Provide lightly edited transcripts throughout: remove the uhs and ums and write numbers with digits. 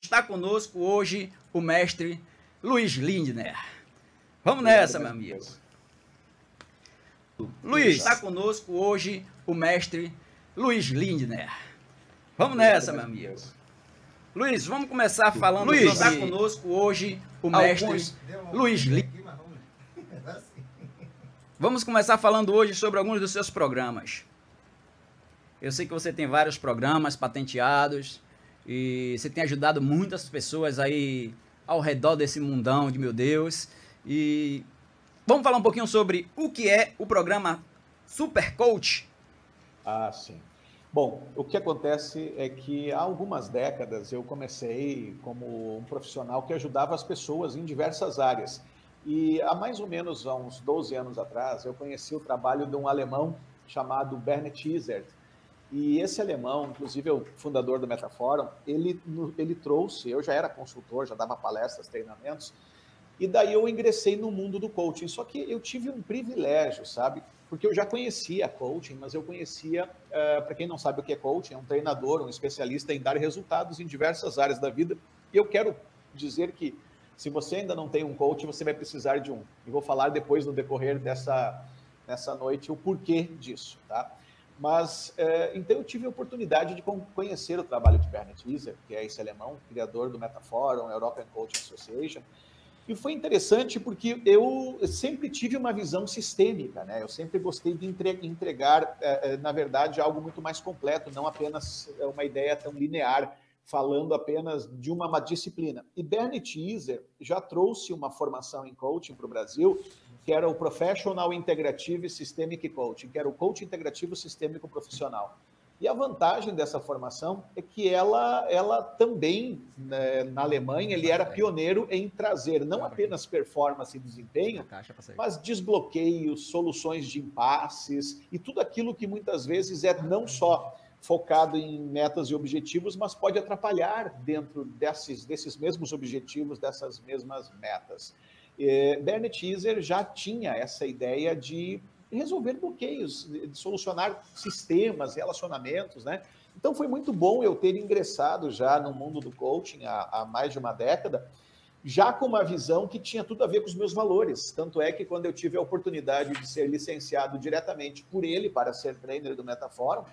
Está conosco hoje o mestre Luiz Lindner. Vamos nessa, meu amigo. Luiz, está conosco hoje o mestre Luiz Lindner. Vamos nessa, meu amigo. Luiz, vamos começar falando. Luiz, está conosco hoje o mestre Luiz Lindner. Vamos começar falando hoje sobre alguns dos seus programas. Eu sei que você tem vários programas patenteados e você tem ajudado muitas pessoas aí ao redor desse mundão de meu Deus. E vamos falar um pouquinho sobre o que é o programa Super Coach. Ah, sim. Bom, o que acontece é que há algumas décadas eu comecei como um profissional que ajudava as pessoas em diversas áreas. E há mais ou menos há uns 12 anos atrás, eu conheci o trabalho de um alemão chamado Bernd Izzard. E esse alemão, inclusive é o fundador do Metaforum, ele trouxe, eu já era consultor, já dava palestras, treinamentos, e daí eu ingressei no mundo do coaching. Só que eu tive um privilégio, sabe? Porque eu já conhecia coaching, mas eu conhecia, para quem não sabe o que é coaching, é um treinador, um especialista em dar resultados em diversas áreas da vida. E eu quero dizer que se você ainda não tem um coach, você vai precisar de um. E vou falar depois, no decorrer dessa noite, o porquê disso, tá? Mas, então eu tive a oportunidade de conhecer o trabalho de Bernd Izzard, que é esse alemão, criador do Metaforum, European Coaching Association. E foi interessante porque eu sempre tive uma visão sistêmica, né? Eu sempre gostei de entregar, na verdade, algo muito mais completo, não apenas uma ideia tão linear, falando apenas de uma disciplina. E Bernd Izzard já trouxe uma formação em coaching para o Brasil, que era o Professional Integrative Systemic Coaching, que era o coaching integrativo sistêmico profissional. E a vantagem dessa formação é que ela também, né, na Alemanha, ele era pioneiro em trazer não apenas performance e desempenho, mas desbloqueios, soluções de impasses e tudo aquilo que muitas vezes é não só focado em metas e objetivos, mas pode atrapalhar dentro desses mesmos objetivos, dessas mesmas metas. Bernd Izzard já tinha essa ideia de resolver bloqueios, de solucionar sistemas, relacionamentos, né? Então foi muito bom eu ter ingressado já no mundo do coaching há mais de uma década, já com uma visão que tinha tudo a ver com os meus valores. Tanto é que quando eu tive a oportunidade de ser licenciado diretamente por ele para ser trainer do Metaforum,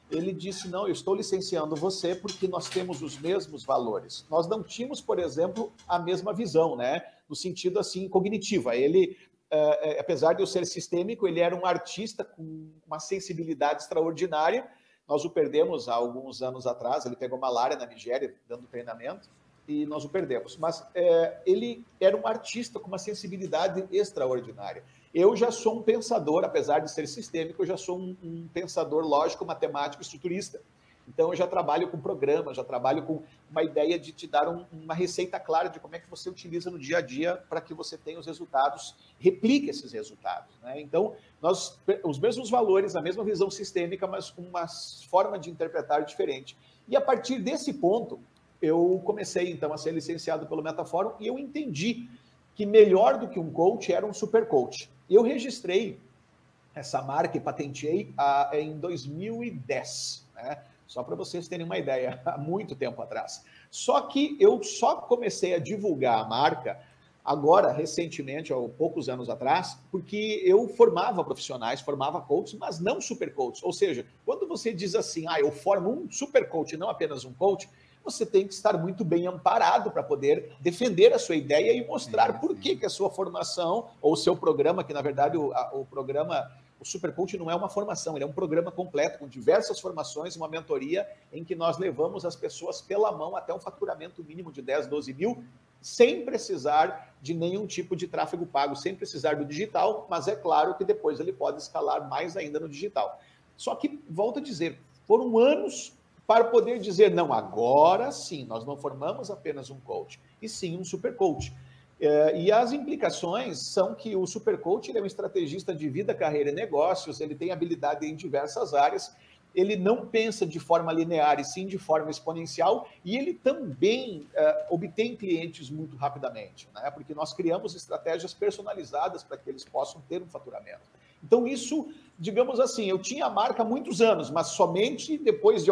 ele disse, não, eu estou licenciando você porque nós temos os mesmos valores. Nós não tínhamos, por exemplo, a mesma visão, né? No sentido, assim, cognitivo. Ele, apesar de eu ser sistêmico, ele era um artista com uma sensibilidade extraordinária. Nós o perdemos há alguns anos atrás, ele pegou malária na Nigéria, dando treinamento, e nós o perdemos. Mas ele era um artista com uma sensibilidade extraordinária. Eu já sou um pensador, apesar de ser sistêmico, eu já sou um pensador lógico, matemático, estruturista. Então, eu já trabalho com programas, já trabalho com uma ideia de te dar uma receita clara de como é que você utiliza no dia a dia para que você tenha os resultados, replique esses resultados, né? Então, os mesmos valores, a mesma visão sistêmica, mas com uma forma de interpretar diferente. E a partir desse ponto, eu comecei, então, a ser licenciado pelo Metaforum e eu entendi que melhor do que um coach era um super coach. Eu registrei essa marca e patenteei em 2010, né? Só para vocês terem uma ideia, há muito tempo atrás. Só que eu só comecei a divulgar a marca agora, recentemente, há poucos anos atrás, porque eu formava profissionais, formava coaches, mas não super coaches. Ou seja, quando você diz assim, eu formo um super coach, não apenas um coach, você tem que estar muito bem amparado para poder defender a sua ideia e mostrar por que a sua formação ou o seu programa, que na verdade o programa, o Super Coach não é uma formação, ele é um programa completo com diversas formações, uma mentoria em que nós levamos as pessoas pela mão até um faturamento mínimo de 10, 12 mil, sem precisar de nenhum tipo de tráfego pago, sem precisar do digital, mas é claro que depois ele pode escalar mais ainda no digital. Só que, volto a dizer, foram anos para poder dizer, não, agora sim, nós não formamos apenas um coach, e sim um super coach. E as implicações são que o super coach ele é um estrategista de vida, carreira e negócios, ele tem habilidade em diversas áreas, ele não pensa de forma linear e sim de forma exponencial, e ele também obtém clientes muito rapidamente, né? Porque nós criamos estratégias personalizadas para que eles possam ter um faturamento. Então isso, digamos assim, eu tinha a marca há muitos anos, mas somente depois de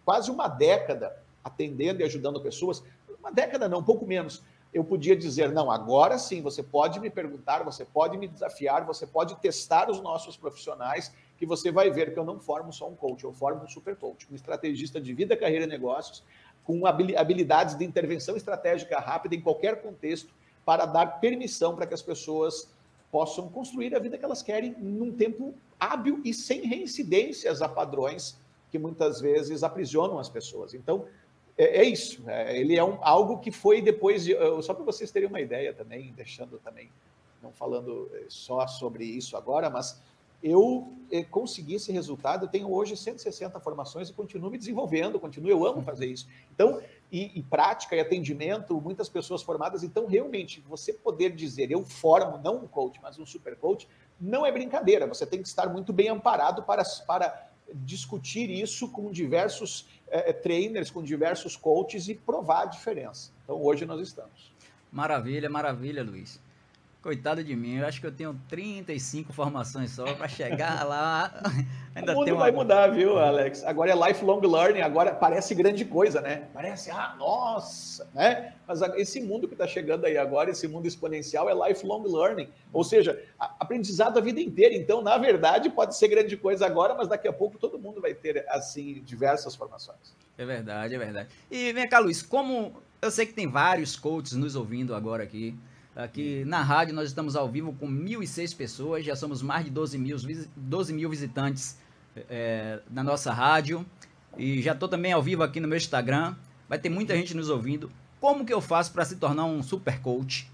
quase uma década atendendo e ajudando pessoas, uma década não, um pouco menos, eu podia dizer, não, agora sim, você pode me perguntar, você pode me desafiar, você pode testar os nossos profissionais, que você vai ver que eu não formo só um coach, eu formo um super coach, um estrategista de vida, carreira e negócios, com habilidades de intervenção estratégica rápida em qualquer contexto, para dar permissão para que as pessoas possam construir a vida que elas querem num tempo hábil e sem reincidências a padrões que muitas vezes aprisionam as pessoas. Então, é isso. Ele é algo que foi depois de... Só para vocês terem uma ideia também, deixando também, não falando só sobre isso agora, mas eu consegui esse resultado, eu tenho hoje 160 formações e continuo me desenvolvendo, eu amo fazer isso. Então, e prática e atendimento, muitas pessoas formadas, então realmente você poder dizer, eu formo, não um coach, mas um super coach, não é brincadeira, você tem que estar muito bem amparado para discutir isso com diversos trainers, com diversos coaches e provar a diferença. Então, hoje nós estamos. Maravilha, maravilha, Luiz. Coitado de mim, eu acho que eu tenho 35 formações só para chegar lá. Ainda o mundo vai mudar, viu, Alex? Agora é lifelong learning, agora parece grande coisa, né? Parece, nossa, né? Mas esse mundo que está chegando aí agora, esse mundo exponencial, é lifelong learning. Ou seja, aprendizado a vida inteira. Então, na verdade, pode ser grande coisa agora, mas daqui a pouco todo mundo vai ter, assim, diversas formações. É verdade, é verdade. E vem cá, Luiz, como eu sei que tem vários coaches nos ouvindo agora aqui. Aqui na rádio nós estamos ao vivo com 1.006 pessoas, já somos mais de 12 mil visitantes na nossa rádio. E já estou também ao vivo aqui no meu Instagram, vai ter muita gente nos ouvindo. Como que eu faço para se tornar um super coach?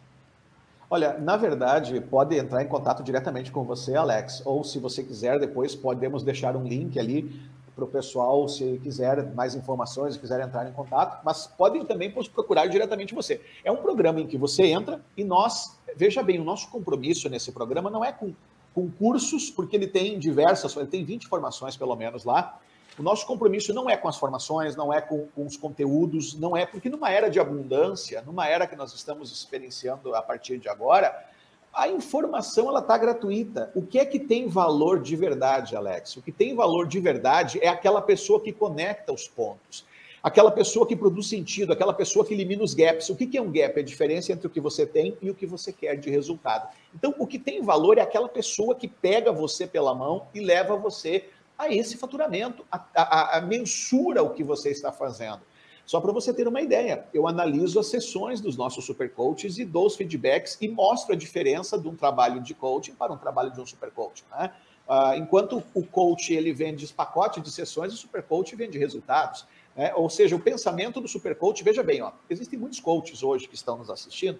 Olha, na verdade, pode entrar em contato diretamente com você, Alex, ou se você quiser, depois podemos deixar um link ali para o pessoal, se quiser mais informações, se quiser entrar em contato, mas podem também procurar diretamente você. É um programa em que você entra e nós, veja bem, o nosso compromisso nesse programa não é com cursos, porque ele tem ele tem 20 formações pelo menos lá. O nosso compromisso não é com as formações, não é com os conteúdos, não é porque numa era de abundância, numa era que nós estamos experienciando a partir de agora, a informação ela está gratuita. O que é que tem valor de verdade, Alex? O que tem valor de verdade é aquela pessoa que conecta os pontos, aquela pessoa que produz sentido, aquela pessoa que elimina os gaps. O que é um gap? É a diferença entre o que você tem e o que você quer de resultado. Então, o que tem valor é aquela pessoa que pega você pela mão e leva você a esse faturamento, a mensura o que você está fazendo. Só para você ter uma ideia, eu analiso as sessões dos nossos super coaches e dou os feedbacks e mostro a diferença de um trabalho de coaching para um trabalho de um super coach, né? Enquanto o coach ele vende pacote de sessões, o super coach vende resultados, né? Ou seja, o pensamento do super coach, veja bem, existem muitos coaches hoje que estão nos assistindo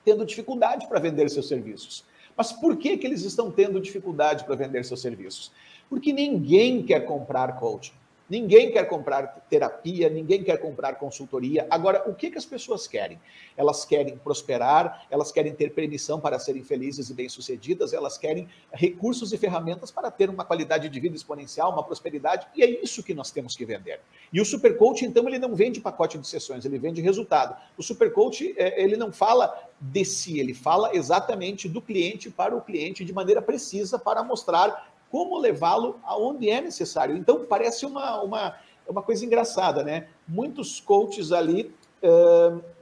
tendo dificuldade para vender seus serviços. Mas por que eles estão tendo dificuldade para vender seus serviços? Porque ninguém quer comprar coaching. Ninguém quer comprar terapia, ninguém quer comprar consultoria. Agora, o que as pessoas querem? Elas querem prosperar, elas querem ter permissão para serem felizes e bem-sucedidas, elas querem recursos e ferramentas para ter uma qualidade de vida exponencial, uma prosperidade, e é isso que nós temos que vender. E o super coach, então, ele não vende pacote de sessões, ele vende resultado. O super coach, ele não fala de si, ele fala exatamente do cliente para o cliente de maneira precisa para mostrar como levá-lo aonde é necessário. Então, parece uma coisa engraçada, né? Muitos coaches ali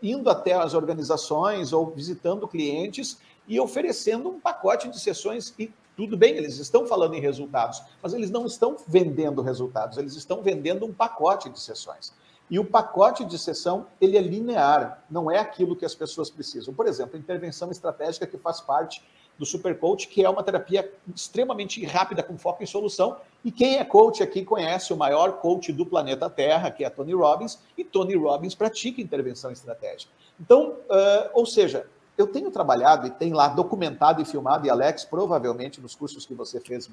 indo até as organizações ou visitando clientes e oferecendo um pacote de sessões e tudo bem, eles estão falando em resultados, mas eles não estão vendendo resultados, eles estão vendendo um pacote de sessões. E o pacote de sessão, ele é linear, não é aquilo que as pessoas precisam. Por exemplo, a intervenção estratégica que faz parte do Super Coach, que é uma terapia extremamente rápida, com foco em solução. E quem é coach aqui conhece o maior coach do planeta Terra, que é Tony Robbins, e Tony Robbins pratica intervenção estratégica. Então, ou seja, eu tenho trabalhado e tem lá documentado e filmado, e Alex, provavelmente nos cursos que você fez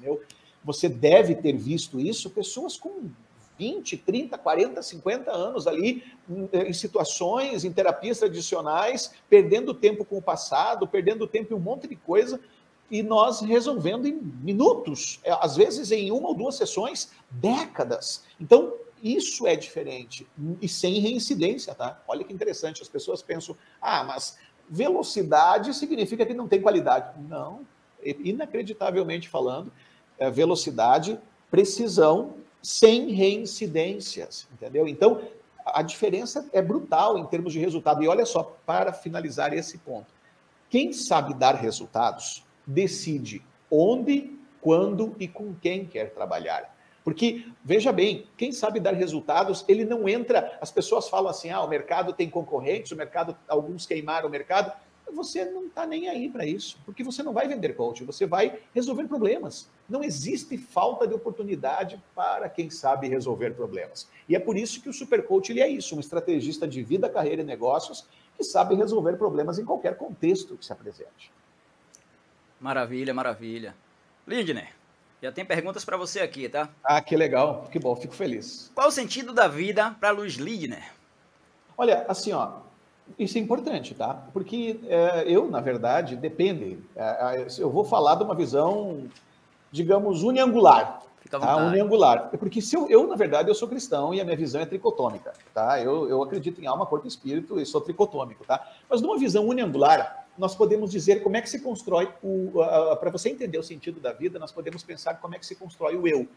você deve ter visto isso, pessoas com 20, 30, 40, 50 anos ali em situações, em terapias tradicionais, perdendo tempo com o passado, perdendo tempo em um monte de coisa, e nós resolvendo em minutos, às vezes em uma ou duas sessões, décadas. Então, isso é diferente, e sem reincidência, tá? Olha que interessante, as pessoas pensam, mas velocidade significa que não tem qualidade. Não, inacreditavelmente falando, velocidade, precisão, sem reincidências, entendeu? Então, a diferença é brutal em termos de resultado. E olha só, para finalizar esse ponto, quem sabe dar resultados decide onde, quando e com quem quer trabalhar. Porque, veja bem, quem sabe dar resultados, ele não entra... As pessoas falam assim, o mercado tem concorrentes, alguns queimaram o mercado. Você não está nem aí para isso, porque você não vai vender coaching, você vai resolver problemas. Não existe falta de oportunidade para quem sabe resolver problemas. E é por isso que o Super Coach ele é isso, um estrategista de vida, carreira e negócios que sabe resolver problemas em qualquer contexto que se apresente. Maravilha, maravilha. Lindner, já tem perguntas para você aqui, tá? Que legal, que bom, fico feliz. Qual o sentido da vida para Luiz Lindner? Olha, assim, isso é importante, tá? Porque eu, na verdade, depende. Eu vou falar de uma visão, digamos, uniangular. Fica à vontade. Uniangular. Porque eu, na verdade, eu sou cristão e a minha visão é tricotômica, tá? Eu acredito em alma, corpo e espírito e sou tricotômico, tá? Mas numa visão uniangular, nós podemos dizer como é que se constrói para você entender o sentido da vida, nós podemos pensar como é que se constrói o eu.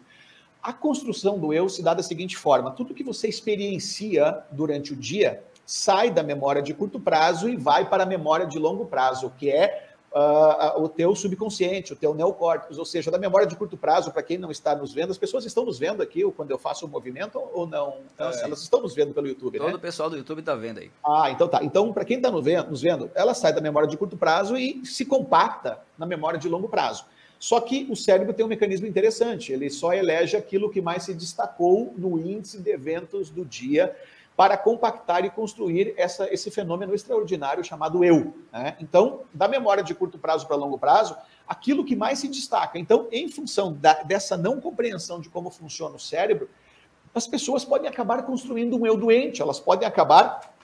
A construção do eu se dá da seguinte forma: tudo que você experiencia durante o dia sai da memória de curto prazo e vai para a memória de longo prazo, que é o teu subconsciente, o teu neocórtex, ou seja, da memória de curto prazo, para quem não está nos vendo, as pessoas estão nos vendo aqui quando eu faço o movimento ou não? Elas estão nos vendo pelo YouTube, Todo o pessoal do YouTube está vendo aí. Então tá. Então, para quem está nos vendo, ela sai da memória de curto prazo e se compacta na memória de longo prazo. Só que o cérebro tem um mecanismo interessante, ele só elege aquilo que mais se destacou no índice de eventos do dia para compactar e construir esse fenômeno extraordinário chamado eu. Né? Então, da memória de curto prazo para longo prazo, aquilo que mais se destaca. Então, em função dessa não compreensão de como funciona o cérebro, as pessoas podem acabar construindo um eu doente, elas podem acabar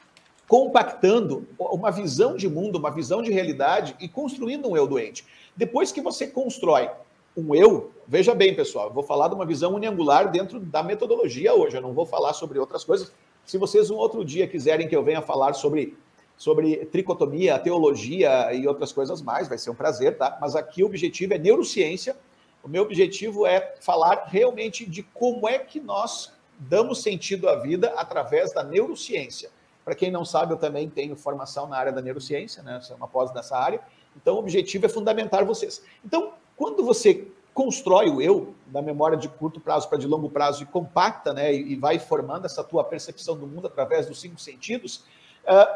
compactando uma visão de mundo, uma visão de realidade e construindo um eu doente. Depois que você constrói um eu, veja bem, pessoal, eu vou falar de uma visão uniangular dentro da metodologia hoje, eu não vou falar sobre outras coisas. Se vocês um outro dia quiserem que eu venha falar sobre tricotomia, teologia e outras coisas mais, vai ser um prazer, tá? Mas aqui o objetivo é neurociência, o meu objetivo é falar realmente de como é que nós damos sentido à vida através da neurociência. Para quem não sabe, eu também tenho formação na área da neurociência, né? Sou uma pós nessa área, então o objetivo é fundamentar vocês. Então, quando você constrói o eu, da memória de curto prazo para de longo prazo, e compacta, né, e vai formando essa tua percepção do mundo através dos 5 sentidos,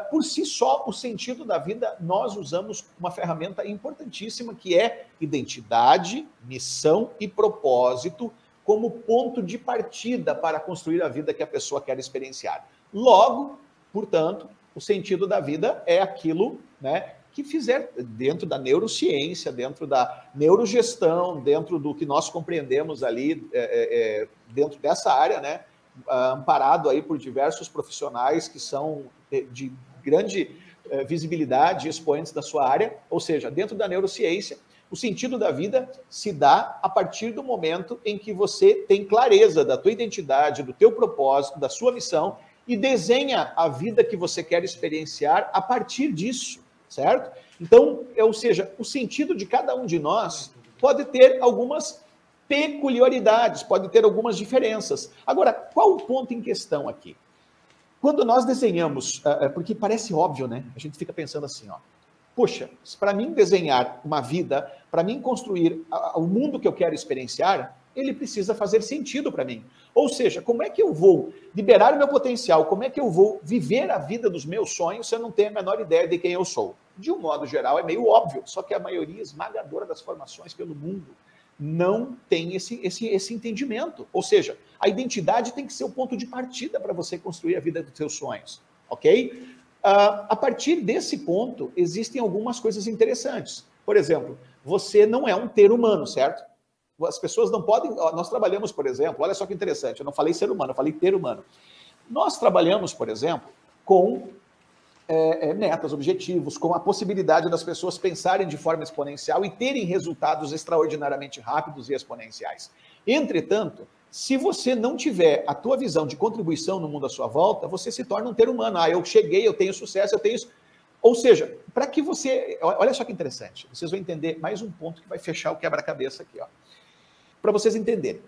por si só, o sentido da vida, nós usamos uma ferramenta importantíssima que é identidade, missão e propósito como ponto de partida para construir a vida que a pessoa quer experienciar. Logo, portanto, o sentido da vida é aquilo, né, que fizer dentro da neurociência, dentro da neurogestão, dentro do que nós compreendemos ali, dentro dessa área, né, amparado aí por diversos profissionais que são de grande visibilidade, expoentes da sua área, ou seja, dentro da neurociência, o sentido da vida se dá a partir do momento em que você tem clareza da tua identidade, do teu propósito, da sua missão e desenha a vida que você quer experienciar a partir disso. Certo? Então, ou seja, o sentido de cada um de nós pode ter algumas peculiaridades, pode ter algumas diferenças. Agora, qual o ponto em questão aqui? Quando nós desenhamos, porque parece óbvio, né? A gente fica pensando assim, poxa, para mim desenhar uma vida, para mim construir o mundo que eu quero experienciar, ele precisa fazer sentido para mim. Ou seja, como é que eu vou liberar o meu potencial? Como é que eu vou viver a vida dos meus sonhos se eu não tenho a menor ideia de quem eu sou? De um modo geral, é meio óbvio, só que a maioria esmagadora das formações pelo mundo não tem esse entendimento. Ou seja, a identidade tem que ser o ponto de partida para você construir a vida dos seus sonhos, ok? A partir desse ponto, existem algumas coisas interessantes. Por exemplo, você não é um ter humano, certo? As pessoas não podem... Nós trabalhamos, por exemplo, olha só que interessante, eu não falei ser humano, eu falei ter humano. Nós trabalhamos, por exemplo, com metas, objetivos, com a possibilidade das pessoas pensarem de forma exponencial e terem resultados extraordinariamente rápidos e exponenciais. Entretanto, se você não tiver a tua visão de contribuição no mundo à sua volta, você se torna um ter humano. Eu cheguei, eu tenho sucesso, eu tenho isso. Ou seja, para que você... Olha só que interessante, vocês vão entender mais um ponto que vai fechar o quebra-cabeça aqui, Para vocês entenderem.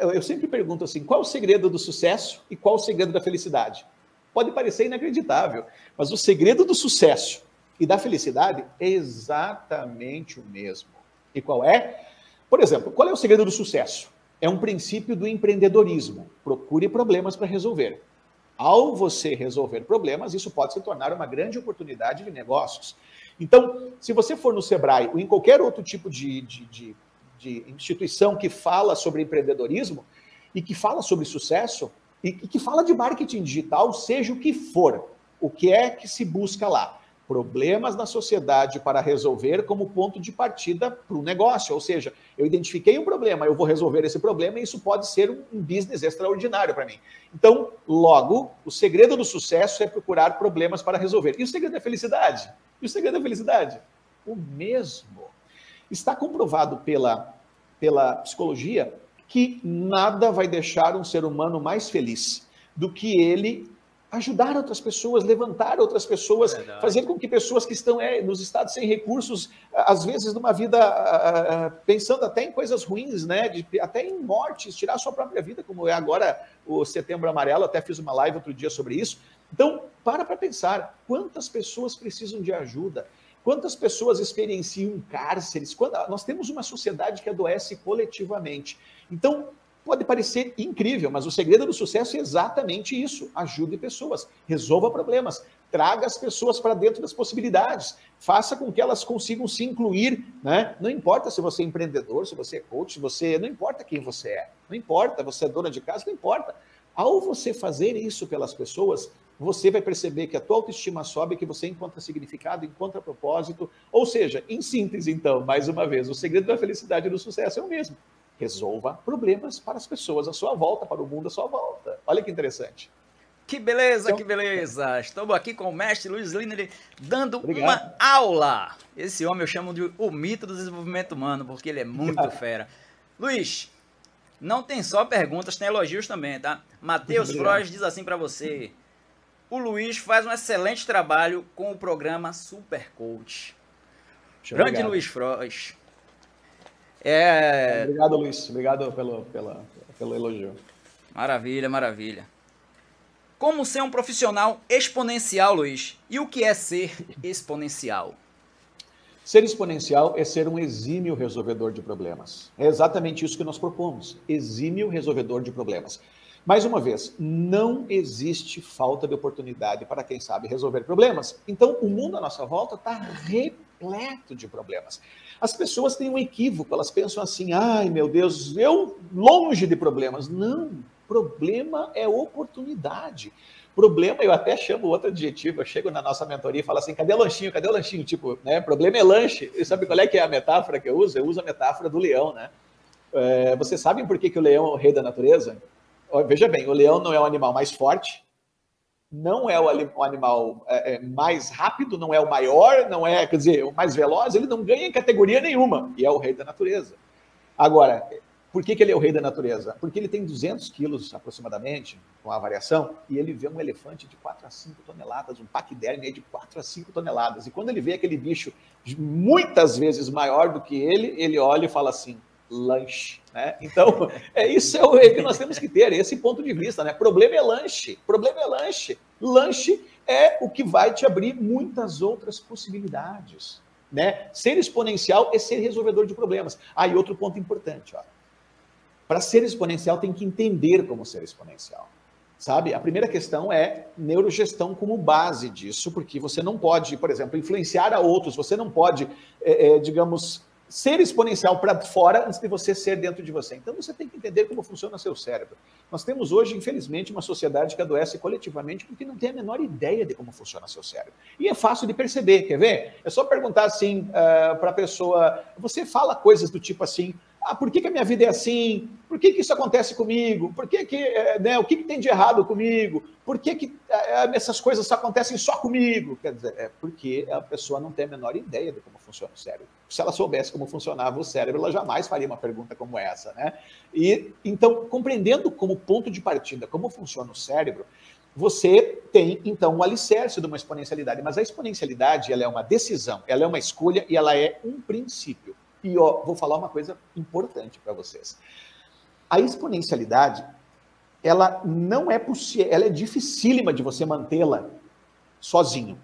Eu sempre pergunto assim, qual é o segredo do sucesso e qual é o segredo da felicidade? Pode parecer inacreditável, mas o segredo do sucesso e da felicidade é exatamente o mesmo. E qual é? Por exemplo, qual é o segredo do sucesso? É um princípio do empreendedorismo. Procure problemas para resolver. Ao você resolver problemas, isso pode se tornar uma grande oportunidade de negócios. Então, se você for no Sebrae ou em qualquer outro tipo de instituição que fala sobre empreendedorismo e que fala sobre sucesso e que fala de marketing digital, seja o que for, o que é que se busca lá? Problemas na sociedade para resolver como ponto de partida para o negócio. Ou seja, eu identifiquei um problema, eu vou resolver esse problema e isso pode ser um business extraordinário para mim. Então, logo, o segredo do sucesso é procurar problemas para resolver. E o segredo da felicidade? E o segredo da felicidade? O mesmo. Está comprovado pela psicologia que nada vai deixar um ser humano mais feliz do que ele ajudar outras pessoas, levantar outras pessoas, fazer com que pessoas que estão nos estados sem recursos, às vezes numa vida, pensando até em coisas ruins, né? Até em mortes, tirar a sua própria vida, como é agora o Setembro Amarelo, até fiz uma live outro dia sobre isso. Então, para pensar, quantas pessoas precisam de ajuda? Quantas pessoas experienciam cárceres? Nós temos uma sociedade que adoece coletivamente. Então, pode parecer incrível, mas o segredo do sucesso é exatamente isso. Ajude pessoas, resolva problemas, traga as pessoas para dentro das possibilidades, faça com que elas consigam se incluir, né? Não importa se você é empreendedor, se você é coach, não importa quem você é, não importa, você é dona de casa, não importa. Ao você fazer isso pelas pessoas, você vai perceber que a tua autoestima sobe, que você encontra significado, encontra propósito. Ou seja, em síntese, então, mais uma vez, o segredo da felicidade e do sucesso é o mesmo. Resolva problemas para as pessoas à sua volta, para o mundo à sua volta. Olha que interessante. Que beleza, então, que beleza. Estamos aqui com o mestre Luiz Liner dando Obrigado. uma aula. Esse homem eu chamo de o mito do desenvolvimento humano, porque ele é muito fera. Luiz, não tem só perguntas, tem elogios também, tá? Matheus Froes diz assim para você: o Luiz faz um excelente trabalho com o programa Super Coach. Grande Luiz Froes. Obrigado, Luiz. Obrigado pelo elogio. Maravilha, maravilha. Como ser um profissional exponencial, Luiz? E o que é ser exponencial? Ser exponencial é ser um exímio resolvedor de problemas. É exatamente isso que nós propomos. Exímio resolvedor de problemas. Mais uma vez, não existe falta de oportunidade para quem sabe resolver problemas. Então, o mundo à nossa volta está repleto de problemas. As pessoas têm um equívoco, elas pensam assim, ai meu Deus, eu longe de problemas. Não, problema é oportunidade. Problema, eu até chamo outro adjetivo, eu chego na nossa mentoria e falo assim, cadê o lanchinho? Cadê o lanchinho? Tipo, né, problema é lanche. E sabe qual é que é a metáfora que eu uso? Eu uso a metáfora do leão, né? Vocês sabem por que o leão é o rei da natureza? Veja bem, o leão não é o animal mais forte, não é o animal mais rápido, não é o maior, não é, quer dizer, o mais veloz, ele não ganha em categoria nenhuma, e é o rei da natureza. Agora, por que ele é o rei da natureza? Porque ele tem 200 quilos aproximadamente, com a variação, e ele vê um elefante de 4 a 5 toneladas, um paquiderme de 4 a 5 toneladas, e quando ele vê aquele bicho muitas vezes maior do que ele olha e fala assim, lanche, né? Então, isso é o que nós temos que ter, esse ponto de vista, né? Problema é lanche, problema é lanche. Lanche é o que vai te abrir muitas outras possibilidades, né? Ser exponencial é ser resolvedor de problemas. E outro ponto importante, ó. Para ser exponencial tem que entender como ser exponencial. Sabe? A primeira questão é neurogestão como base disso, porque você não pode, por exemplo, influenciar a outros, você não pode, digamos, ser exponencial para fora antes de você ser dentro de você. Então você tem que entender como funciona o seu cérebro. Nós temos hoje, infelizmente, uma sociedade que adoece coletivamente porque não tem a menor ideia de como funciona o seu cérebro. E é fácil de perceber, quer ver? É só perguntar assim para a pessoa, você fala coisas do tipo assim, por que a minha vida é assim? Por que isso acontece comigo? Por que né, o que tem de errado comigo? Por que essas coisas só acontecem só comigo? Quer dizer, é porque a pessoa não tem a menor ideia de como funciona o cérebro. Se ela soubesse como funcionava o cérebro, ela jamais faria uma pergunta como essa, né? E então, compreendendo como ponto de partida como funciona o cérebro, você tem, então, um alicerce de uma exponencialidade. Mas a exponencialidade, ela é uma decisão, ela é uma escolha e ela é um princípio. E vou falar uma coisa importante para vocês. A exponencialidade, ela não é possível, ela é dificílima de você mantê-la sozinho.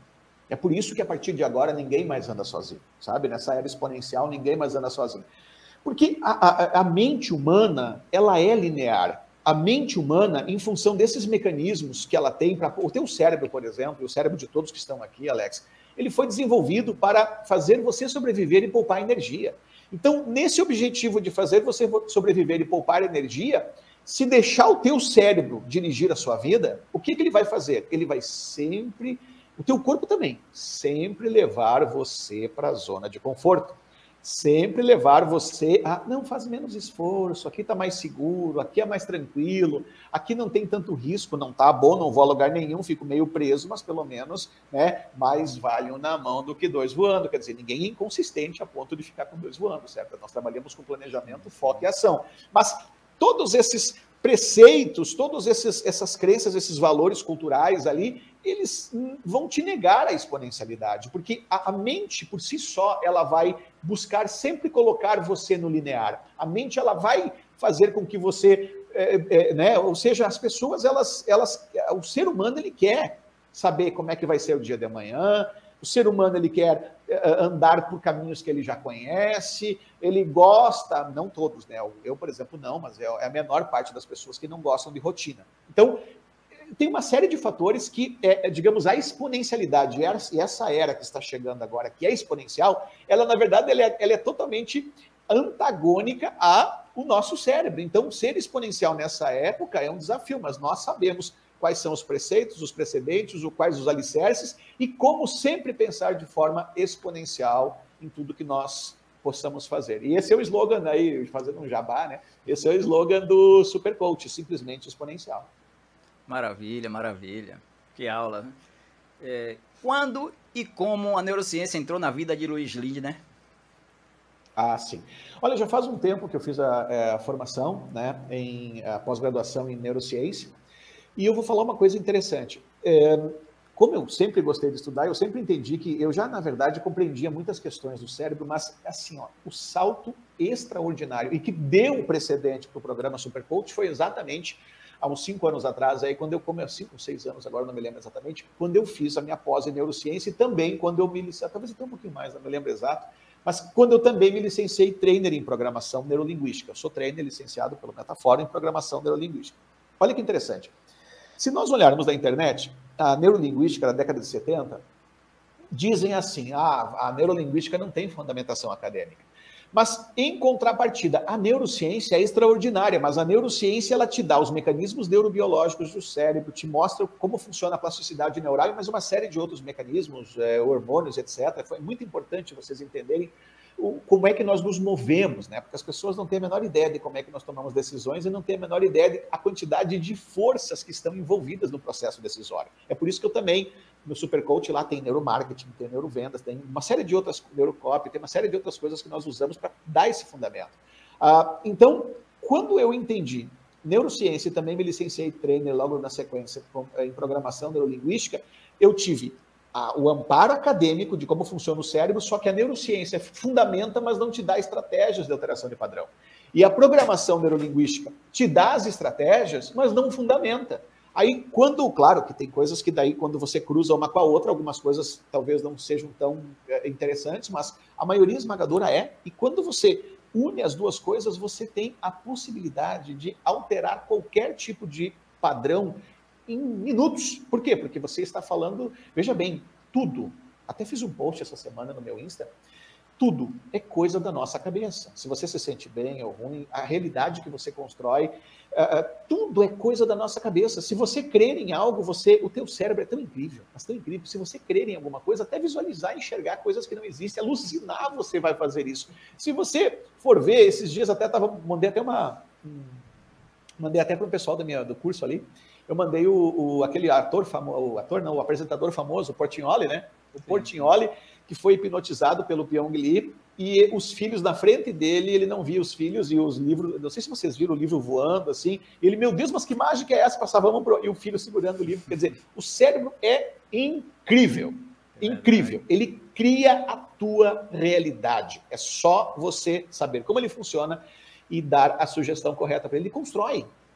É por isso que a partir de agora ninguém mais anda sozinho, sabe? Nessa era exponencial ninguém mais anda sozinho. Porque a mente humana, ela é linear. A mente humana, em função desses mecanismos que ela tem, para o teu cérebro, por exemplo, o cérebro de todos que estão aqui, Alex, ele foi desenvolvido para fazer você sobreviver e poupar energia. Então, nesse objetivo de fazer você sobreviver e poupar energia, se deixar o teu cérebro dirigir a sua vida, o que ele vai fazer? Ele vai sempre, o teu corpo também, sempre levar você para a zona de conforto. Sempre levar você a, não, faz menos esforço, aqui está mais seguro, aqui é mais tranquilo, aqui não tem tanto risco, não tá bom, não vou a lugar nenhum, fico meio preso, mas pelo menos, né, mais vale um na mão do que dois voando. Quer dizer, ninguém é inconsistente a ponto de ficar com dois voando, certo? Nós trabalhamos com planejamento, foco e ação. Mas todos esses preceitos, todas essas crenças, esses valores culturais ali, eles vão te negar a exponencialidade, porque a mente por si só, ela vai buscar sempre colocar você no linear. A mente, ela vai fazer com que você, né, ou seja, as pessoas, o ser humano, ele quer saber como é que vai ser o dia de amanhã, o ser humano, ele quer andar por caminhos que ele já conhece, ele gosta, não todos, né? Eu, por exemplo, não, mas é a menor parte das pessoas que não gostam de rotina. Então, tem uma série de fatores que, digamos, a exponencialidade, e essa era que está chegando agora, que é exponencial, ela, na verdade, ela é totalmente antagônica ao nosso cérebro. Então, ser exponencial nessa época é um desafio, mas nós sabemos quais são os preceitos, os precedentes, quais os alicerces, e como sempre pensar de forma exponencial em tudo que nós possamos fazer. E esse é o slogan, aí, fazendo um jabá, né? Esse é o slogan do Super Coach, simplesmente exponencial. Maravilha, maravilha. Que aula, né? Quando e como a neurociência entrou na vida de Luiz Lindner? Ah, sim. Olha, já faz um tempo que eu fiz a formação, né, em pós-graduação em neurociência, e eu vou falar uma coisa interessante. Como eu sempre gostei de estudar, eu sempre entendi que eu já, na verdade, compreendia muitas questões do cérebro, mas, assim, ó, o salto extraordinário e que deu o precedente para o programa Super Coach foi exatamente há uns 5 anos atrás, aí, quando eu comecei, 5, 6 anos, agora não me lembro exatamente, quando eu fiz a minha pós em neurociência e também quando eu me licenciei, talvez até um pouquinho mais, não me lembro exato, mas quando eu também me licenciei trainer em programação neurolinguística. Eu sou trainer licenciado pelo Metafora em programação neurolinguística. Olha que interessante. Se nós olharmos na internet, a neurolinguística da década de 70, dizem assim, a neurolinguística não tem fundamentação acadêmica. Mas, em contrapartida, a neurociência é extraordinária, mas a neurociência, ela te dá os mecanismos neurobiológicos do cérebro, te mostra como funciona a plasticidade neural, mas uma série de outros mecanismos, hormônios, etc. Foi muito importante vocês entenderem como é que nós nos movemos, né? Porque as pessoas não têm a menor ideia de como é que nós tomamos decisões e não têm a menor ideia da quantidade de forças que estão envolvidas no processo decisório. É por isso que eu também, no Supercoach, lá tem neuromarketing, tem neurovendas, tem uma série de outras, neurocopy, tem uma série de outras coisas que nós usamos para dar esse fundamento. Então, quando eu entendi neurociência e também me licenciei trainer logo na sequência em programação neurolinguística, eu tive o amparo acadêmico de como funciona o cérebro, só que a neurociência fundamenta, mas não te dá estratégias de alteração de padrão. E a programação neurolinguística te dá as estratégias, mas não fundamenta. Aí, claro que tem coisas que daí, quando você cruza uma com a outra, algumas coisas talvez não sejam tão interessantes, mas a maioria esmagadora é, e quando você une as duas coisas, você tem a possibilidade de alterar qualquer tipo de padrão em minutos. Por quê? Porque você está falando, veja bem, tudo. Até fiz um post essa semana no meu Insta. Tudo é coisa da nossa cabeça. Se você se sente bem ou ruim, a realidade que você constrói, tudo é coisa da nossa cabeça. Se você crer em algo, o teu cérebro é tão incrível, mas tão incrível. Se você crer em alguma coisa, até visualizar, enxergar coisas que não existem, alucinar, você vai fazer isso. Se você for ver, esses dias até mandei até para o pessoal do curso ali, eu mandei aquele o apresentador famoso, o Portinholi, né? O Portinholi, que foi hipnotizado pelo Pyong Lee, e os filhos na frente dele, ele não via os filhos e os livros, não sei se vocês viram o livro voando, assim, ele, meu Deus, mas que mágica é essa? Passava e o filho segurando o livro, quer dizer, o cérebro é incrível, incrível, ele cria a tua realidade, é só você saber como ele funciona. e dar a sugestão correta para ele.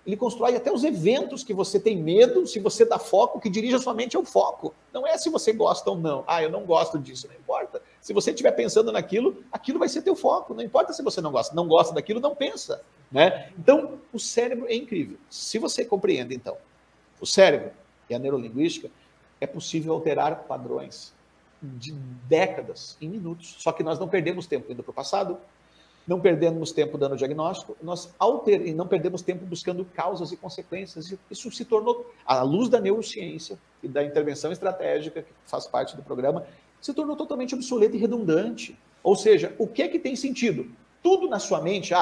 Ele constrói até os eventos que você tem medo, se você dá foco, que dirige a sua mente ao foco. Não é se você gosta ou não. Eu não gosto disso, não importa. Se você estiver pensando naquilo, aquilo vai ser teu foco. Não importa se você não gosta daquilo, não pensa. Né? Então, o cérebro é incrível. Se você compreende, então, o cérebro e a neurolinguística, é possível alterar padrões de décadas em minutos. Só que nós não perdemos tempo indo para o passado, não perdemos tempo dando diagnóstico, e não perdemos tempo buscando causas e consequências. Isso se tornou, à luz da neurociência e da intervenção estratégica, que faz parte do programa, se tornou totalmente obsoleto e redundante. Ou seja, o que é que tem sentido? Tudo na sua mente,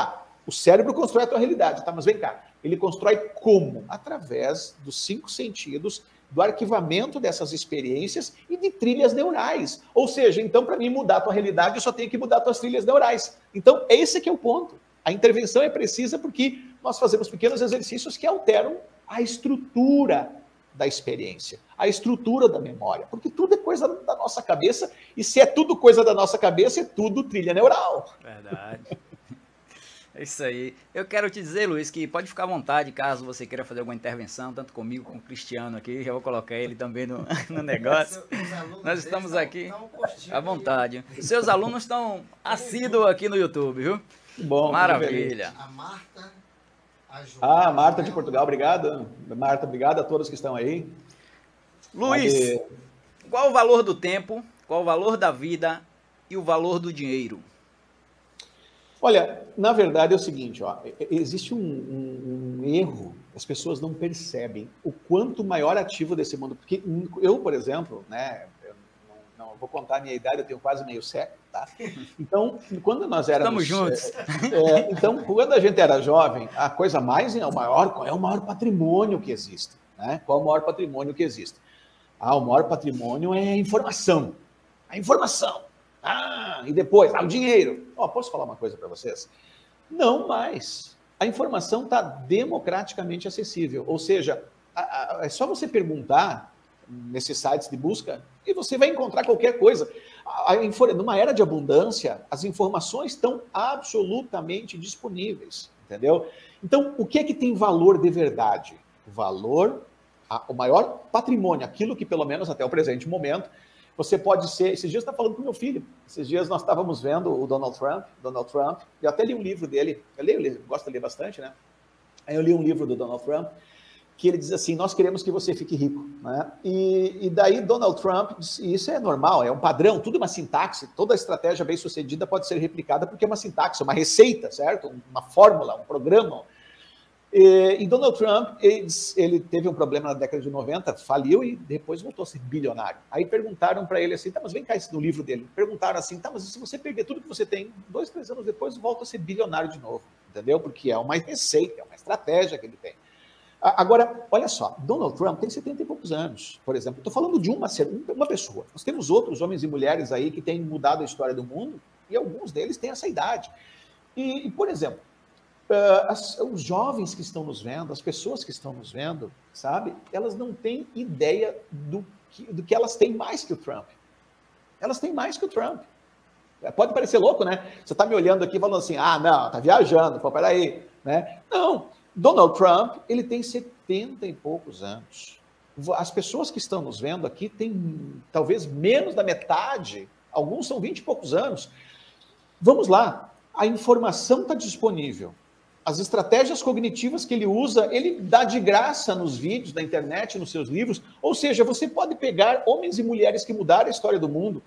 o cérebro constrói a tua realidade, tá? Mas vem cá, ele constrói como? Através dos 5 sentidos, do arquivamento dessas experiências e de trilhas neurais. Ou seja, então, para mim mudar a tua realidade, eu só tenho que mudar as tuas trilhas neurais. Então, esse que é o ponto. A intervenção é precisa porque nós fazemos pequenos exercícios que alteram a estrutura da experiência, a estrutura da memória, porque tudo é coisa da nossa cabeça, e se é tudo coisa da nossa cabeça, é tudo trilha neural. Verdade. É isso aí. Eu quero te dizer, Luiz, que pode ficar à vontade caso você queira fazer alguma intervenção, tanto comigo como o Cristiano aqui. Já vou colocar ele também no negócio. Nós estamos aqui à vontade. Seus alunos estão assíduos aqui no YouTube, viu? Bom, maravilha. A Marta, a Marta de Portugal, obrigado. Marta, obrigado a todos que estão aí. Luiz, qual o valor do tempo, qual o valor da vida e o valor do dinheiro? Olha, na verdade é o seguinte, existe um erro, as pessoas não percebem o quanto maior ativo desse mundo, porque eu, por exemplo, né, não vou contar a minha idade, eu tenho quase meio século, tá? Então, quando nós éramos... Estamos juntos. Então, quando a gente era jovem, a coisa mais, qual é o maior patrimônio que existe? Né? Qual é o maior patrimônio que existe? O maior patrimônio é a informação. A informação. E depois, o dinheiro. Posso falar uma coisa para vocês? Não mais. A informação está democraticamente acessível. Ou seja, é só você perguntar nesses sites de busca e você vai encontrar qualquer coisa. Numa era de abundância, as informações estão absolutamente disponíveis, entendeu? Então, o que é que tem valor de verdade? O maior patrimônio, aquilo que pelo menos até o presente momento, você pode ser... Esses dias eu estava falando com meu filho. Esses dias nós estávamos vendo o Donald Trump. Eu até li um livro dele. Eu gosto de ler bastante, né? Aí eu li um livro do Donald Trump, que ele diz assim, nós queremos que você fique rico. Né? E daí Donald Trump, e isso é normal, é um padrão, tudo é uma sintaxe, toda estratégia bem sucedida pode ser replicada porque é uma sintaxe, uma receita, certo? Uma fórmula, um programa. E Donald Trump, ele teve um problema na década de 90, faliu e depois voltou a ser bilionário. Aí perguntaram para ele assim, mas vem cá, isso no livro dele, perguntaram assim, mas se você perder tudo que você tem, 2, 3 anos depois volta a ser bilionário de novo, entendeu? Porque é uma receita, é uma estratégia que ele tem. Agora, olha só, Donald Trump tem 70 e poucos anos, por exemplo. Estou falando de uma pessoa. Nós temos outros homens e mulheres aí que têm mudado a história do mundo e alguns deles têm essa idade. E por exemplo, os jovens que estão nos vendo, as pessoas que estão nos vendo, sabe? Elas não têm ideia do que elas têm mais que o Trump. Elas têm mais que o Trump. Pode parecer louco, né? Você está me olhando aqui falando assim, não, tá viajando, peraí, né? Não, Donald Trump, ele tem 70 e poucos anos. As pessoas que estão nos vendo aqui têm talvez menos da metade, alguns são 20 e poucos anos. Vamos lá, a informação está disponível. As estratégias cognitivas que ele usa, ele dá de graça nos vídeos, na internet, nos seus livros. Ou seja, você pode pegar homens e mulheres que mudaram a história do mundo,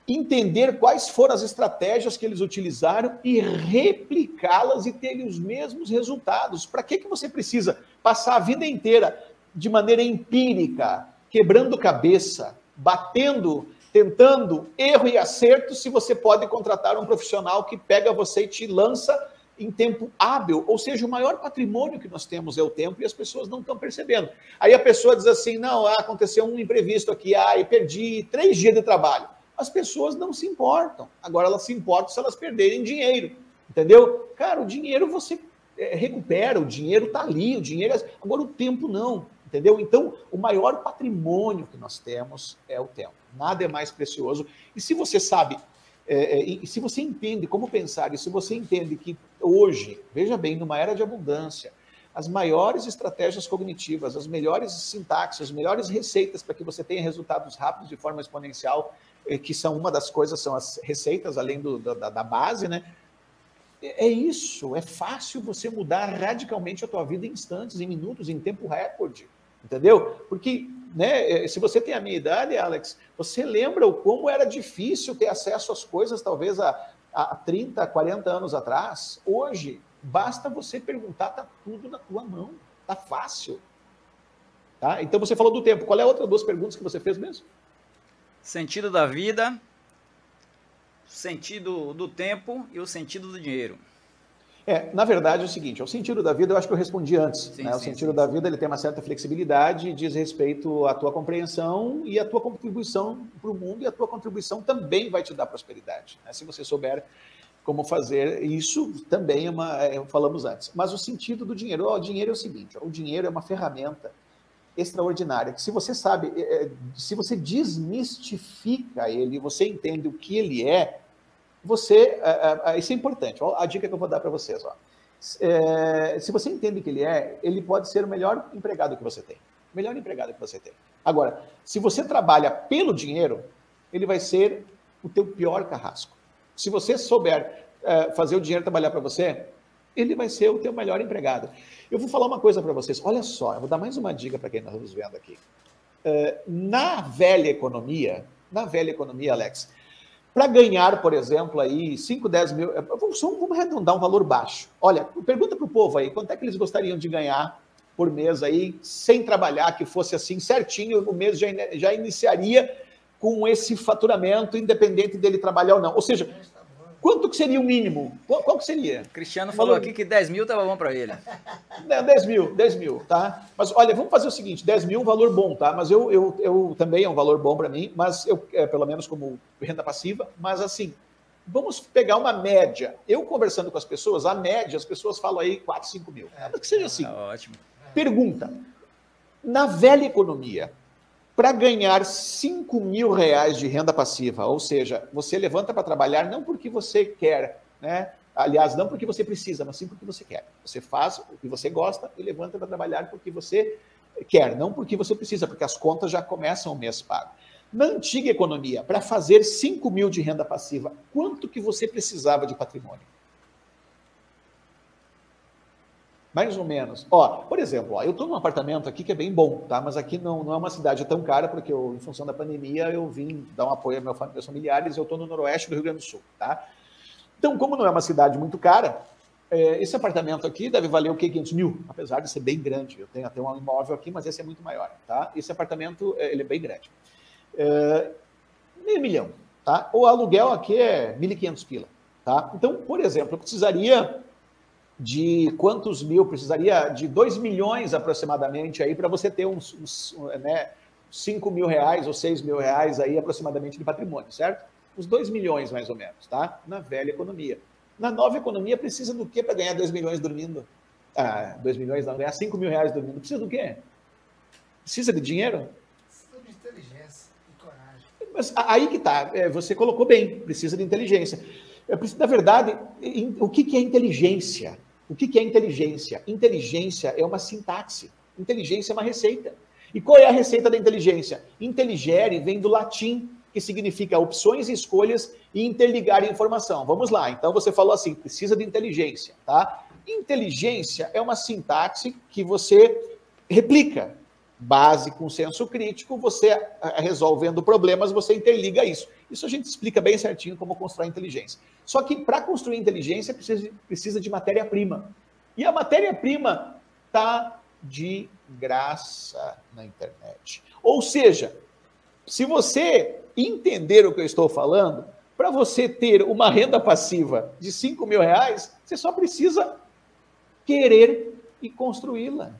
entender quais foram as estratégias que eles utilizaram e replicá-las e ter os mesmos resultados. Para que você precisa passar a vida inteira de maneira empírica, quebrando cabeça, batendo, tentando erro e acerto, se você pode contratar um profissional que pega você e te lança em tempo hábil? Ou seja, o maior patrimônio que nós temos é o tempo e as pessoas não estão percebendo. Aí a pessoa diz assim, não, aconteceu um imprevisto aqui, eu perdi 3 dias de trabalho. As pessoas não se importam. Agora elas se importam se elas perderem dinheiro, entendeu? Cara, o dinheiro você recupera, o dinheiro está ali, agora o tempo não, entendeu? Então, o maior patrimônio que nós temos é o tempo. Nada é mais precioso. E se você sabe E se você entende como pensar, e se você entende que hoje, veja bem, numa era de abundância, as maiores estratégias cognitivas, as melhores sintaxes, as melhores receitas para que você tenha resultados rápidos de forma exponencial, que são uma das coisas, são as receitas, além da base, né? É isso, é fácil você mudar radicalmente a tua vida em instantes, em minutos, em tempo recorde, entendeu? Porque, né, se você tem a minha idade, Alex, você lembra o como era difícil ter acesso às coisas, talvez há 30, 40 anos atrás. Hoje, basta você perguntar, tá tudo na tua mão, tá fácil. Tá? Então você falou do tempo, qual é a outra duas perguntas que você fez mesmo? Sentido da vida, sentido do tempo e o sentido do dinheiro. Na verdade é o seguinte, o sentido da vida eu acho que eu respondi antes. Sim, né? O sentido da vida ele tem uma certa flexibilidade, diz respeito à tua compreensão e à tua contribuição para o mundo, e a tua contribuição também vai te dar prosperidade. Né? Se você souber como fazer isso, também falamos antes. Mas o sentido do dinheiro, o dinheiro é o seguinte, o dinheiro é uma ferramenta extraordinária, que se você sabe, se você desmistifica ele, você entende o que ele é, isso é importante, a dica que eu vou dar para vocês. Se você entende que ele pode ser o melhor empregado que você tem. Melhor empregado que você tem. Agora, se você trabalha pelo dinheiro, ele vai ser o teu pior carrasco. Se você souber fazer o dinheiro trabalhar para você, ele vai ser o teu melhor empregado. Eu vou falar uma coisa para vocês. Olha só, eu vou dar mais uma dica para quem está nos vendo aqui. Na velha economia, Alex, para ganhar, por exemplo, aí 5, 10 mil, vamos arredondar um valor baixo. Olha, pergunta para o povo aí, quanto é que eles gostariam de ganhar por mês aí, sem trabalhar, que fosse assim certinho, o mês já iniciaria com esse faturamento, independente dele trabalhar ou não. Ou seja, quanto que seria o mínimo? Qual que seria? Cristiano falou aqui que 10 mil estava bom para ele. 10 mil, tá? Mas olha, vamos fazer o seguinte, 10 mil é um valor bom, tá? Mas eu também é um valor bom para mim, mas pelo menos como renda passiva, mas assim, vamos pegar uma média. Eu conversando com as pessoas, a média, as pessoas falam aí 4, 5 mil. Mas que seja assim. Ótimo. Pergunta, na velha economia, para ganhar 5 mil reais de renda passiva, ou seja, você levanta para trabalhar não porque você quer, né? Aliás, não porque você precisa, mas sim porque você quer. Você faz o que você gosta e levanta para trabalhar porque você quer, não porque você precisa, porque as contas já começam o mês pago. Na antiga economia, para fazer 5 mil de renda passiva, quanto que você precisava de patrimônio? Mais ou menos. Por exemplo, eu estou num apartamento aqui que é bem bom, tá? Mas aqui não é uma cidade tão cara, porque em função da pandemia, eu vim dar um apoio aos meus familiares, eu estou no noroeste do Rio Grande do Sul, tá? Então, como não é uma cidade muito cara, esse apartamento aqui deve valer o quê? 500 mil, apesar de ser bem grande. Eu tenho até um imóvel aqui, mas esse é muito maior, tá? Esse apartamento, ele é bem grande. $500 mil, tá? O aluguel aqui é 1.500 pila, tá? Então, por exemplo, eu precisaria de quantos mil? Precisaria de 2 milhões aproximadamente aí para você ter né, 5 mil reais ou 6 mil reais aí aproximadamente de patrimônio, certo? Uns 2 milhões mais ou menos, tá? Na velha economia. Na nova economia precisa do quê para ganhar 2 milhões dormindo? 2 milhões não, ganhar 5 mil reais dormindo. Precisa do quê? Precisa de dinheiro? Precisa de inteligência e coragem. Mas aí que tá, você colocou bem, precisa de inteligência. Na verdade, o que é inteligência? O que é inteligência? Inteligência é uma sintaxe. Inteligência é uma receita. E qual é a receita da inteligência? Inteligere vem do latim, que significa opções e escolhas e interligar informação. Vamos lá, então você falou assim, precisa de inteligência, tá? Inteligência é uma sintaxe que você replica. Base com senso crítico, você resolvendo problemas, você interliga isso. Isso a gente explica bem certinho como construir inteligência. Só que para construir inteligência precisa de matéria-prima. E a matéria-prima está de graça na internet. Ou seja, se você entender o que eu estou falando, para você ter uma renda passiva de 5 mil reais, você só precisa querer e construí-la.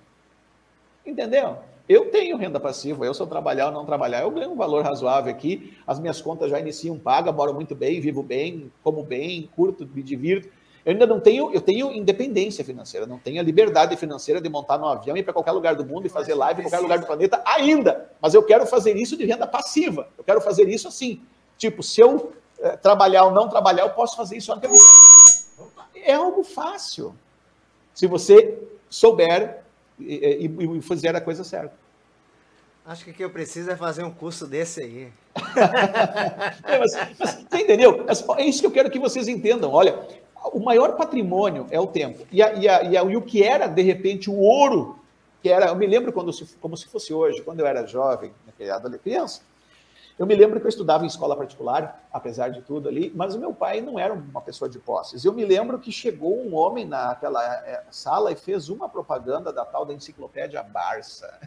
Entendeu? Eu tenho renda passiva, se eu trabalhar ou não trabalhar, eu ganho um valor razoável aqui, as minhas contas já iniciam paga, moro muito bem, vivo bem, como bem, curto, me divirto. Eu ainda não tenho, eu tenho independência financeira, não tenho a liberdade financeira de montar no avião e ir para qualquer lugar do mundo e fazer live em qualquer lugar do planeta ainda, mas eu quero fazer isso de renda passiva, eu quero fazer isso assim, tipo, se eu trabalhar ou não trabalhar, eu posso fazer isso só na cabeça. É algo fácil, se você souber e fizer a coisa certa. Acho que o que eu preciso é fazer um curso desse aí. Mas você entendeu? É isso que eu quero que vocês entendam. Olha, o maior patrimônio é o tempo. E o que era, de repente, o ouro, que era... Eu me lembro como se fosse hoje, quando eu era jovem, criança, eu me lembro que eu estudava em escola particular, apesar de tudo ali, mas o meu pai não era uma pessoa de posses. Eu me lembro que chegou um homem naquela sala e fez uma propaganda da tal da enciclopédia Barça.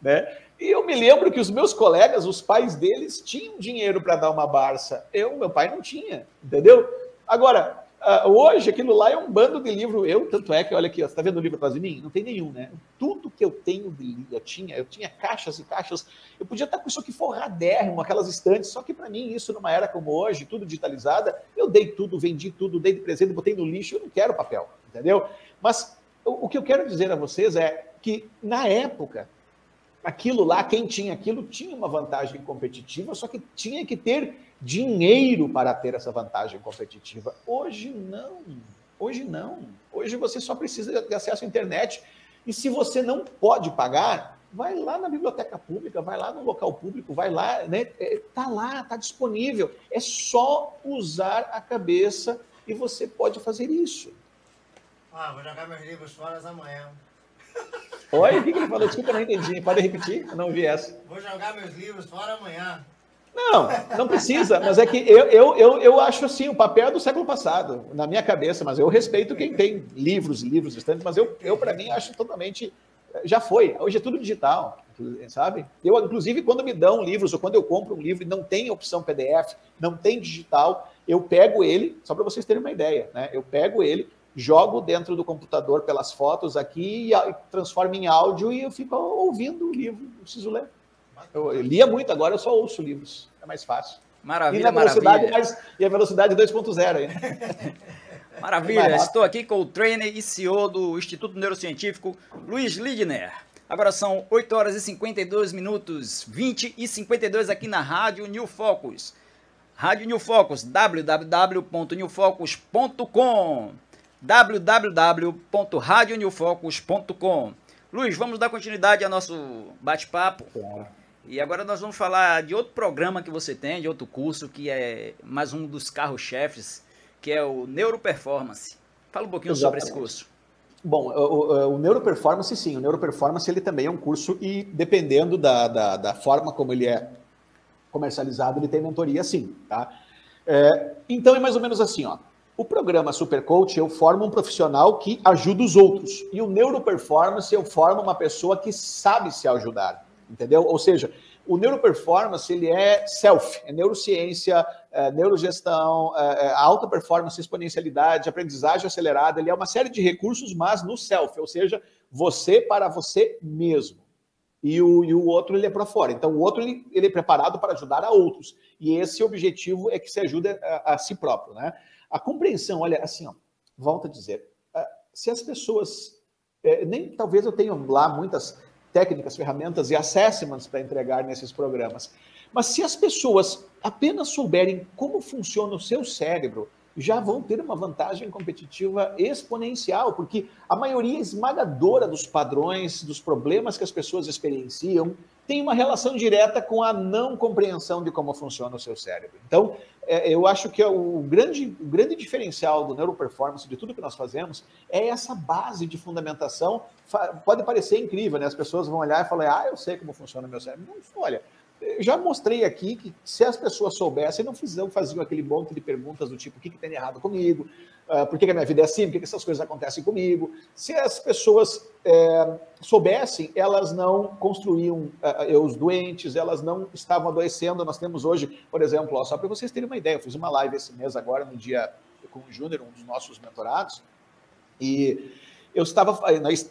Né? E eu me lembro que os meus colegas, os pais deles, tinham dinheiro para dar uma Barça. Meu pai não tinha, entendeu? Agora, hoje aquilo lá é um bando de livro. Tanto é que, olha aqui, ó, você está vendo o livro atrás de mim? Não tem nenhum, né? Tudo que eu tenho de livro, eu tinha caixas e caixas. Eu podia estar com isso aqui forradérrimo, aquelas estantes, só que para mim, isso numa era como hoje, tudo digitalizada, eu dei tudo, vendi tudo, dei de presente, botei no lixo, eu não quero papel, entendeu? Mas o que eu quero dizer a vocês é que, na época, aquilo lá, quem tinha aquilo, tinha uma vantagem competitiva, só que tinha que ter dinheiro para ter essa vantagem competitiva. Hoje não. Hoje não. Hoje você só precisa de acesso à internet. E se você não pode pagar, vai lá na biblioteca pública, vai lá no local público, vai lá, né? Tá lá, tá disponível. É só usar a cabeça e você pode fazer isso. Vou jogar meus livros fora amanhã. Oi, o que ele falou? Desculpa, eu não entendi. Pode repetir? Eu não vi essa. Vou jogar meus livros fora amanhã. Não precisa, mas é que eu acho assim, o papel é do século passado, na minha cabeça, mas eu respeito quem tem livros estantes, mas eu para mim, acho totalmente, já foi, hoje é tudo digital, sabe? Eu, inclusive, quando me dão livros, ou quando eu compro um livro e não tem opção PDF, não tem digital, eu pego ele, só para vocês terem uma ideia, né? Eu pego ele, jogo dentro do computador pelas fotos aqui e transformo em áudio e eu fico ouvindo o livro, não preciso ler. Eu lia muito, agora eu só ouço livros, é mais fácil. Maravilha, maravilha. E a velocidade 2.0 aí. Maravilha, estou aqui com o trainer e CEO do Instituto Neurocientífico, Luiz Lidner. Agora são 8 horas e 52 minutos, 20 e 52 aqui na Rádio New Focus. Rádio New Focus, www.newfocus.com www.radionewfocus.com. Luiz, vamos dar continuidade ao nosso bate-papo. Claro. E agora nós vamos falar de outro programa que você tem, de outro curso, que é mais um dos carros-chefes, que é o Neuroperformance. Fala um pouquinho sobre esse curso. Bom, o Neuroperformance, sim. O Neuroperformance, ele também é um curso e, dependendo da forma como ele é comercializado, ele tem mentoria, sim. Tá? Então, é mais ou menos assim, ó. O programa Super Coach, eu formo um profissional que ajuda os outros. E o Neuroperformance, eu formo uma pessoa que sabe se ajudar. Entendeu? Ou seja, o Neuroperformance, ele é self, é neurociência, neurogestão, alta performance, exponencialidade, aprendizagem acelerada, ele é uma série de recursos, mas no self, ou seja, você para você mesmo. E o outro, ele é para fora. Então, o outro, ele é preparado para ajudar a outros. E esse objetivo é que se ajude a si próprio, né? A compreensão, olha, assim, ó, volto a dizer, se as pessoas, talvez eu tenha lá muitas técnicas, ferramentas e assessments para entregar nesses programas, mas se as pessoas apenas souberem como funciona o seu cérebro, já vão ter uma vantagem competitiva exponencial, porque a maioria esmagadora dos padrões, dos problemas que as pessoas experienciam, tem uma relação direta com a não compreensão de como funciona o seu cérebro. Então, eu acho que o grande diferencial do Neuroperformance, de tudo que nós fazemos, é essa base de fundamentação. Pode parecer incrível, né? As pessoas vão olhar e falar, eu sei como funciona o meu cérebro. Não, olha, eu já mostrei aqui que se as pessoas soubessem, não faziam aquele monte de perguntas do tipo, o que tem de errado comigo? Por que a minha vida é assim? Por que essas coisas acontecem comigo? Se as pessoas soubessem, elas não construíam os doentes, elas não estavam adoecendo. Nós temos hoje, por exemplo, só para vocês terem uma ideia, eu fiz uma live esse mês agora, no dia com o Júnior, um dos nossos mentorados, e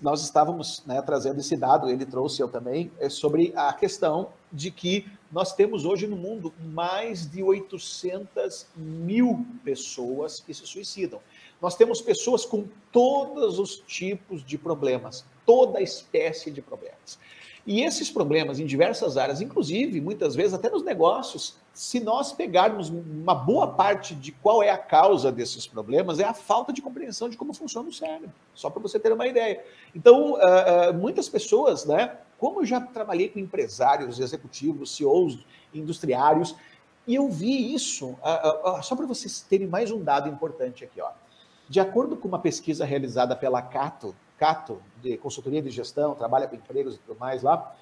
nós estávamos, né, trazendo esse dado, ele trouxe, eu também, sobre a questão de que nós temos hoje no mundo mais de 800 mil pessoas que se suicidam. Nós temos pessoas com todos os tipos de problemas, toda espécie de problemas. E esses problemas em diversas áreas, inclusive, muitas vezes, até nos negócios, se nós pegarmos uma boa parte de qual é a causa desses problemas, é a falta de compreensão de como funciona o cérebro, só para você ter uma ideia. Então, muitas pessoas, né, como eu já trabalhei com empresários, executivos, CEOs, industriários, e eu vi isso, só para vocês terem mais um dado importante aqui, ó. De acordo com uma pesquisa realizada pela Cato, de consultoria de gestão, trabalha com empregos e tudo mais lá,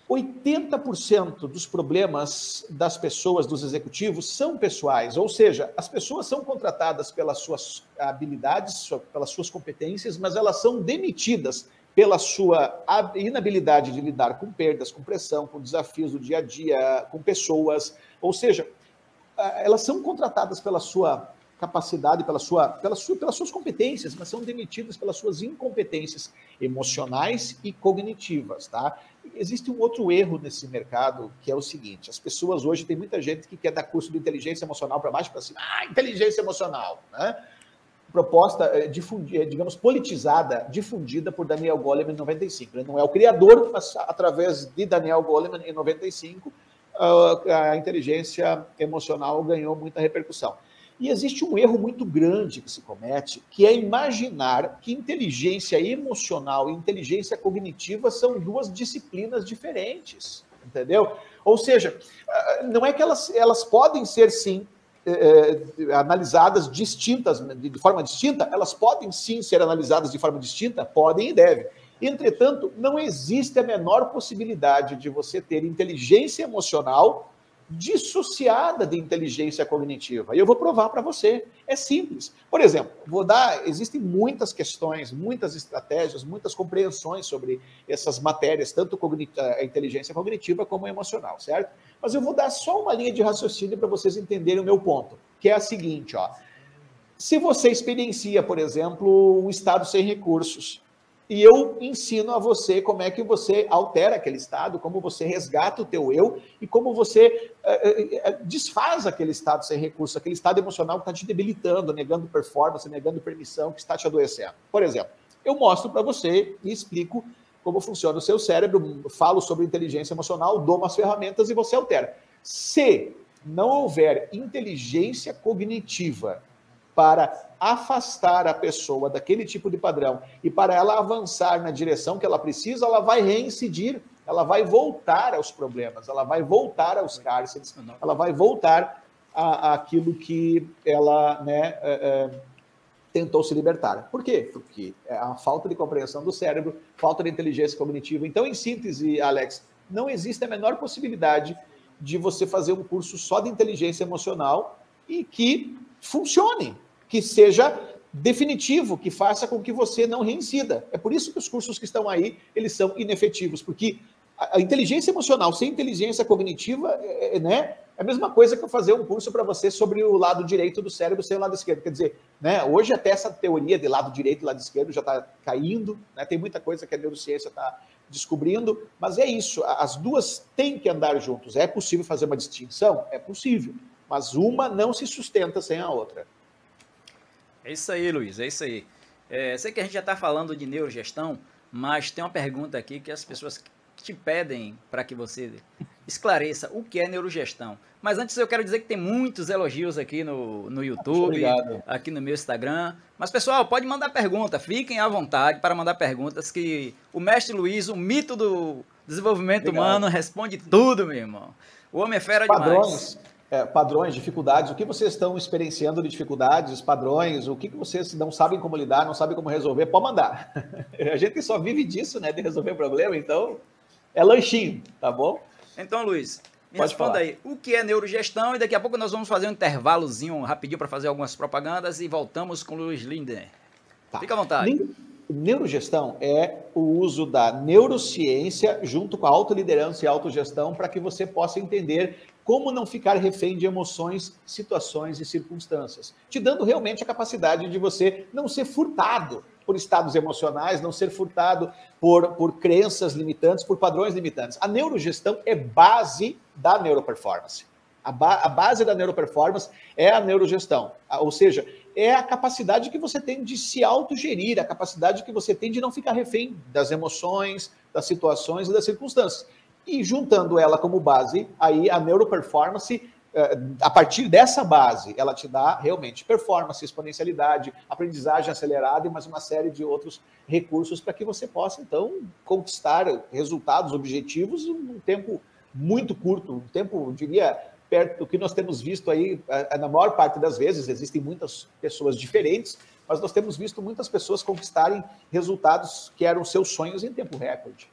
80% dos problemas das pessoas, dos executivos, são pessoais, ou seja, as pessoas são contratadas pelas suas habilidades, pelas suas competências, mas elas são demitidas pela sua inabilidade de lidar com perdas, com pressão, com desafios do dia a dia, com pessoas, ou seja, elas são contratadas pela sua capacidade, pelas suas competências, mas são demitidas pelas suas incompetências emocionais e cognitivas, tá? Existe um outro erro nesse mercado, que é o seguinte, as pessoas hoje, tem muita gente que quer dar curso de inteligência emocional para baixo e para cima, inteligência emocional, né? Proposta, digamos, politizada, difundida por Daniel Goleman em 95. Ele não é o criador, mas através de Daniel Goleman em 95, a inteligência emocional ganhou muita repercussão. E existe um erro muito grande que se comete, que é imaginar que inteligência emocional e inteligência cognitiva são duas disciplinas diferentes, entendeu? Ou seja, não é que elas podem ser, sim, analisadas distintas, de forma distinta, elas podem, sim, ser analisadas de forma distinta, podem e devem. Entretanto, não existe a menor possibilidade de você ter inteligência emocional dissociada de inteligência cognitiva. E eu vou provar para você. É simples. Por exemplo, existem muitas questões, muitas estratégias, muitas compreensões sobre essas matérias, tanto a inteligência cognitiva como a emocional, certo? Mas eu vou dar só uma linha de raciocínio para vocês entenderem o meu ponto, que é a seguinte, ó. Se você experiencia, por exemplo, um estado sem recursos, e eu ensino a você como é que você altera aquele estado, como você resgata o teu eu e como você desfaz aquele estado sem recurso, aquele estado emocional que está te debilitando, negando performance, negando permissão, que está te adoecendo. Por exemplo, eu mostro para você e explico como funciona o seu cérebro, falo sobre inteligência emocional, dou umas ferramentas e você altera. Se não houver inteligência cognitiva para afastar a pessoa daquele tipo de padrão e para ela avançar na direção que ela precisa, ela vai reincidir, ela vai voltar aos problemas, ela vai voltar aos cárceres, ela vai voltar àquilo que ela, né, tentou se libertar. Por quê? Porque é a falta de compreensão do cérebro, falta de inteligência cognitiva. Então, em síntese, Alex, não existe a menor possibilidade de você fazer um curso só de inteligência emocional e que funcione, que seja definitivo, que faça com que você não reincida. É por isso que os cursos que estão aí, eles são inefetivos, porque a inteligência emocional sem inteligência cognitiva, né, é a mesma coisa que eu fazer um curso para você sobre o lado direito do cérebro sem o lado esquerdo. Quer dizer, né, hoje até essa teoria de lado direito e lado esquerdo já está caindo, né, tem muita coisa que a neurociência está descobrindo, mas é isso, as duas têm que andar juntos. É possível fazer uma distinção? É possível, mas uma não se sustenta sem a outra. É isso aí, Luiz, é isso aí. Sei que a gente já está falando de neurogestão, mas tem uma pergunta aqui que as pessoas te pedem para que você esclareça o que é neurogestão. Mas antes eu quero dizer que tem muitos elogios aqui no YouTube, aqui no meu Instagram. Mas, pessoal, pode mandar pergunta, fiquem à vontade para mandar perguntas, que o mestre Luiz, o mito do desenvolvimento humano, responde tudo, meu irmão. O homem é fera demais. Padrões, dificuldades, o que vocês estão experienciando de dificuldades, padrões, o que vocês não sabem como lidar, não sabem como resolver, pode mandar. A gente só vive disso, né, de resolver problema, então é lanchinho, tá bom? Então, Luiz, me responda aí, o que é neurogestão? E daqui a pouco nós vamos fazer um intervalozinho rapidinho para fazer algumas propagandas e voltamos com o Luiz Linder. Tá. Fica à vontade. Neurogestão é o uso da neurociência junto com a autoliderança e autogestão para que você possa entender como não ficar refém de emoções, situações e circunstâncias, te dando realmente a capacidade de você não ser furtado por estados emocionais, não ser furtado por crenças limitantes, por padrões limitantes. A neurogestão é base da neuroperformance. A base da neuroperformance é a neurogestão, ou seja, é a capacidade que você tem de se autogerir, a capacidade que você tem de não ficar refém das emoções, das situações e das circunstâncias. E juntando ela como base, aí a neuroperformance, a partir dessa base, ela te dá realmente performance, exponencialidade, aprendizagem acelerada e mais uma série de outros recursos para que você possa, então, conquistar resultados, objetivos em um tempo muito curto, um tempo, eu diria, perto do que nós temos visto aí, na maior parte das vezes, existem muitas pessoas diferentes, mas nós temos visto muitas pessoas conquistarem resultados que eram seus sonhos em tempo recorde.